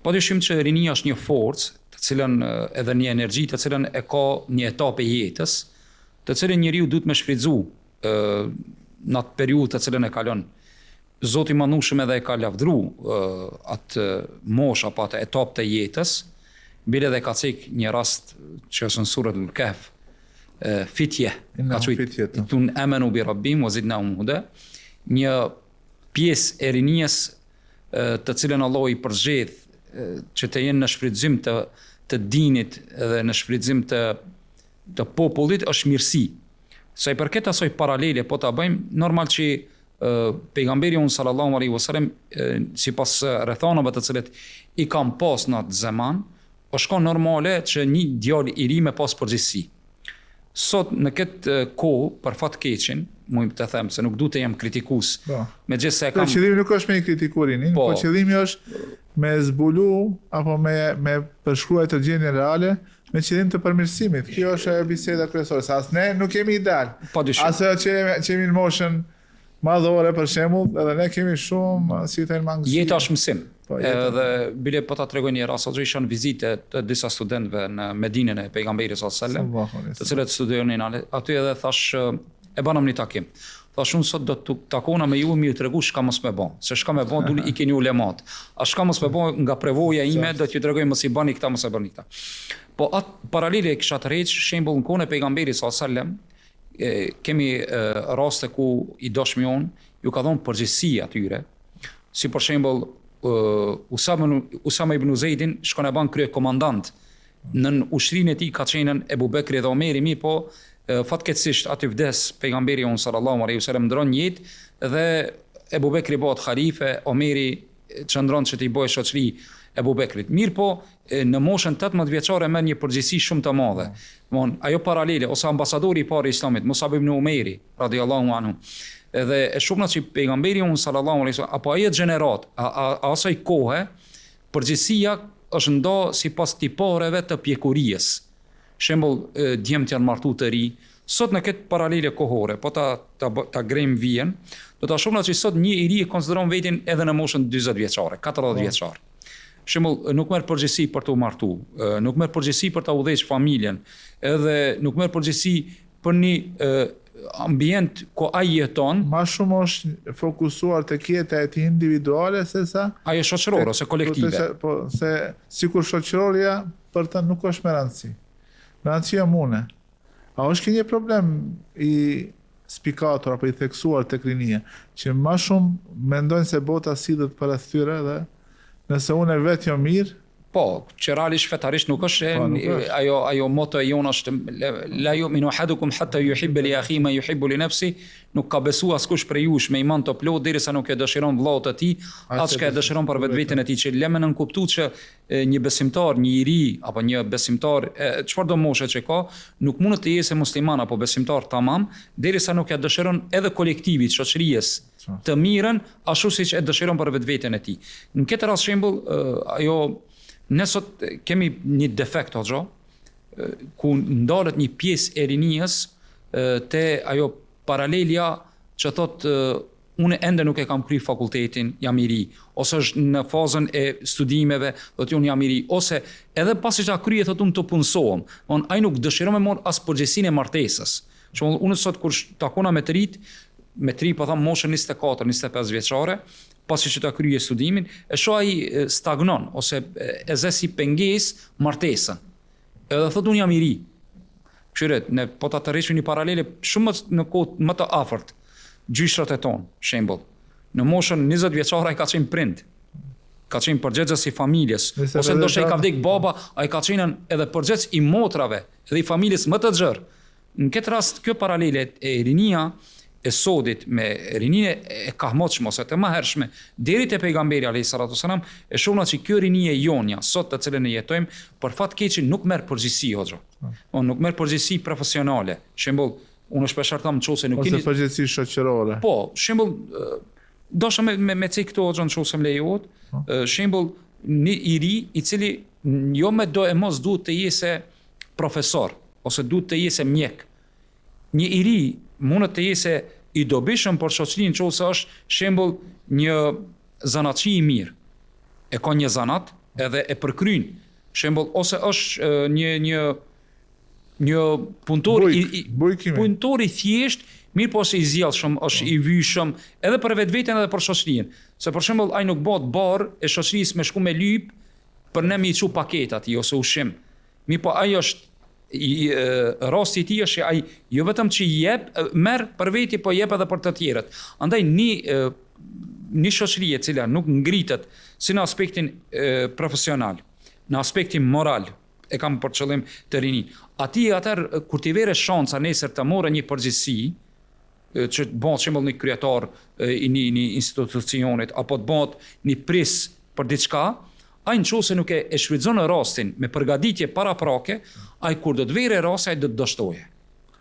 Padyshim që rinia është një forcë, të cilën edhe një energji, të cilën e ka një etapë e jetës, të cilën njeriu duhet me shfrytzu në atë periudhë të cilën e kalon. Zoti Manushëm edhe e ka lavdru atë moshë apo atë etapë të jetës, bile dhe ka cek një rast që është në surën Al-Kahf, fitje, ka thujt tun amanu bi rabbihim wa zidnahum huda, një pjesë e rinjes të cilën Allah i përzgjedh që të jenë në shfrytëzim të dinit dhe në shfrytëzim të popullit është mirësi. Sa i përket asoj paralele po ta bëjmë, normal që pejgamberi unë sallallahu alaihi wasallam sipas rrethanave të cilët i kam pas në atë zaman, është ka normale që një djalë i ri me pas përgjegjësi. Sot në këtë kohë, për fat keqin, mund të them se nuk duhet të jam kritikues. Megjithëse kam. Qëllimi nuk është me kritikuar rinin, po qëllimi është me zbulu apo me përshkruaj të gjendjen reale me qëllim të përmirësimit. Kjo është biseda kryesore. Sa as ne nuk kemi ideal. Asë që jemi në moshën madhore për shembull, edhe ne kemi shumë si të mangësi. Jeta është mësim. Edhe bile po ta tregoj një rast, sot isha në vizitë të disa studentëve në Medinën e pejgamberit sallallahu alajhi wasallam, të cilët studionin aty edhe thash e banam një takim. Thash unë sot do të takona me ju, më tregu çka mos më bën. Se çka më bën duli i keni ulemat. A çka mos më bën nga prevoja ime do t'ju tregoj mos i bani këta, mos e bani këta. Po atë paralele kisha të rëç shembull në kohën e pejgamberit sallallahu alajhi wasallam, kemi raste ku i dashmion ju ka dhënë përgjegjësi atyre. Si për shembull Usama ibn Zeidin shkon e ban krye komandant. Nën ushtrinë e tij ka qenë Ebu Bekri dhe Omeri, mi po fatkeqësisht aty vdes pejgamberi unë sallallahu alaihi wasallam ndron jetë dhe Ebu Bekri bëhet halife, Omeri çndron që t'i bëjë shoqëri Ebu Bekrit. Mirë po në moshën 18 vjeçare merr një përgjegjësi shumë të madhe. Domthon ajo paralele ose ambasadori i parë i Islamit, Musab ibn Umeri radhiyallahu anhu. Edhe e shumë që pejgamberi unë sallallahu alaihi wasallam apo ai gjenerat asaj kohe përgjegjësia është ndo sipas tipareve të pjekurisë. Shembull djemt janë martu të ri, sot në këtë paralele kohore, po ta grejmë vjen, do ta shohim që sot një i ri e konsideron veten edhe në moshën 40 vjeçare, 40 vjeçar. Shembull nuk merr përgjegjësi për të martu, nuk merr përgjegjësi për ta udhëheq familjen, edhe nuk merr përgjegjësi për një ambient ku ai jeton. Ma shumë është fokusuar tek jeta e tij individuale sesa ajo shoqërore ose kolektive. Po se sikur shoqëroria për të nuk është me rëndësi. Rëndësia mune. A është një problem i spikator apo i theksuar tek rinia, që ma shumë mendojnë se bota sillet përreth tyre dhe nëse unë vetë jam mirë. Po, qëralisht fetarisht nuk është ajo moto e jonë është la yu'minu ahadukum hatta yuhibba li akhihi ma yuhibbu li nafsi, nuk ka besu askush prej jush me iman të plot derisa nuk e dëshiron vllaut të tij atë që e dëshiron për vetveten e tij, që lemë nën kuptu që një besimtar, një i ri apo një besimtar çfarëdo moshe që ka, nuk mund të jesë musliman apo besimtar tamam derisa nuk e dëshiron edhe kolektivit, shoqërisë të mirën ashtu siç e dëshiron për vetveten e tij. Në këtë rast shembull ajo ne sot kemi një defekt hoxha, ku ndalet një pjesë e rinijës te ajo paralelja që thot unë ende nuk e kam kryer fakultetin, jam i ri, ose është në fazën e studimeve, thot unë jam i ri, ose edhe pasi ta kryej thot unë të punësohem. Ai nuk dëshiron me marr as përgjegjësinë e martesës. Shembull unë sot kur takona me të ri po them moshën 24, 25 vjeçare, pasi që ta kryej studimin, e shoh ai stagnon ose e zë si pengesë martesën. Edhe thot unë jam i ri. Këshiret, ne po ta tërheqim një paralele shumë në kohë më të afërt. Gjyshrat e tonë, shembull. Në moshën 20 vjeçare ai ka qenë prind. Ka qenë përgjegjës i familjes, ose ndoshta i ka vdek baba, ai ka qenë edhe përgjegjës i motrave, edhe i familjes më të gjerë. Në këtë rast, kjo paralele e rinia e sodit me rininë e kahmoçme ose të mëhershme deri te pejgamberi alayhis salatu wasalam, e shohna që kjo rinie jonja sot të cilën ne jetojmë për fat keq nuk merr përgjegjësi hoxha. Nuk merr përgjegjësi profesionale. Shembull, unë shpesh them nëse nuk keni ose përgjegjësi shoqërore. Po, shembull, dosha me cek këto hoxha nëse më lejohet, shembull një i ri i cili jo me do e mos duhet të jese profesor ose duhet të jese mjek. Një i ri mund të jese i dobishëm për shoqërinë nëse është shembull një zanatçi i mirë. E ka një zanat, edhe e përkryn. Shembull, ose është një punëtor i thjesht, mirë po është i zgjellshëm, është i vyshëm, edhe për vetveten edhe për shoqërinë. Se për shembull ai nuk bëhet barr e shoqërisë me shku me lyp për ne mi çu paketë atij ose ushqim. Mirë po ai është rasti i tij është ai jo vetëm që jep, merr për veti, po jep edhe për të tjerët. Andaj një shoqëri e cila nuk ngritet si në aspektin profesional, në aspektin moral, e kam për qëllim të rinin. Atëherë kur t'i vere shanca nesër të morë një përgjegjësi, që të bëhet shembull një kryetar i një institucionit apo të bëhet një pris për diçka, ai nëse nuk e shfrytëzon rastin me përgatitje paraprake, ai kur do të vere rasti ai do të dështoje.